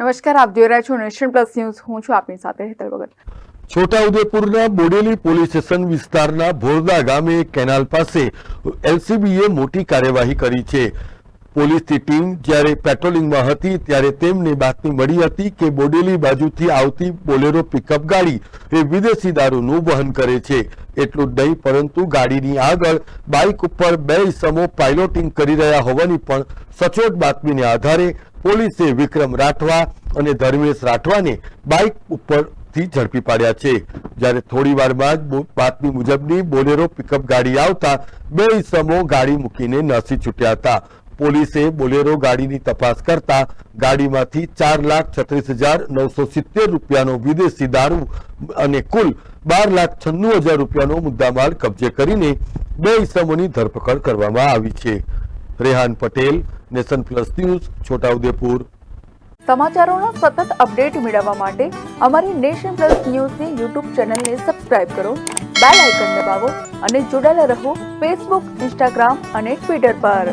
નમસ્કાર, આપ જોઈ રહ્યા છો નેશન પ્લસ ન્યૂઝ. હું છું આપની સાથે હેતલ ભગત. છોટાઉદેપુરના બોડેલી પોલીસ સ્ટેશન વિસ્તારના ભોરદા ગામે કેનાલ પાસે એલસીબીએ મોટી કાર્યવાહી કરી છે. પોલીસની ટીમ જ્યારે પેટ્રોલિંગમાં હતી ત્યારે તેમને બાતમી મળી હતી કે બોડેલી બાજુથી આવતી બોલેરો પિકઅપ ગાડી એ વિદેશી દારૂનું વહન કરે છે. એટલું જ નહીં, પરંતુ ગાડીની આગળ બાઇક ઉપર બે ઇસમો પાઇલોટિંગ કરી રહ્યા હોવાની પણ સચોટ બાતમીને આધારે પોલીસે વિક્રમ રાઠવા અને ધર્મેશ રાઠવાને બાઇક ઉપરથી ઝડપી પાડ્યા છે. જ્યારે થોડી વારમાં જ બાતમી મુજબની બોલેરો પિકઅપ ગાડી આવતા બે ઇસમો ગાડી મૂકીને નાસી છૂટ્યા હતા. પોલીસે બોલેરો ગાડીની તપાસ કરતા ગાડીમાંથી 4,36,970 રૂપિયાનો વિદેશી દારૂ અને કુલ 12,96,000 રૂપિયાનો મુદ્દામાલ કબજે કરીને બે ઇસમોની ધરપકડ કરવામાં આવી છે. Rehan Patel, Nation Plus News, Chhotaudepur. સમાચારોના સતત અપડેટ મેળવવા માટે અમારી નેશન પ્લસ ન્યૂઝની યુટ્યુબ ચેનલને સબસ્ક્રાઇબ કરો, બેલ આઇકન દબાવો અને જોડાયેલા રહો ફેસબુક, ઇન્સ્ટાગ્રામ અને ટ્વિટર પર.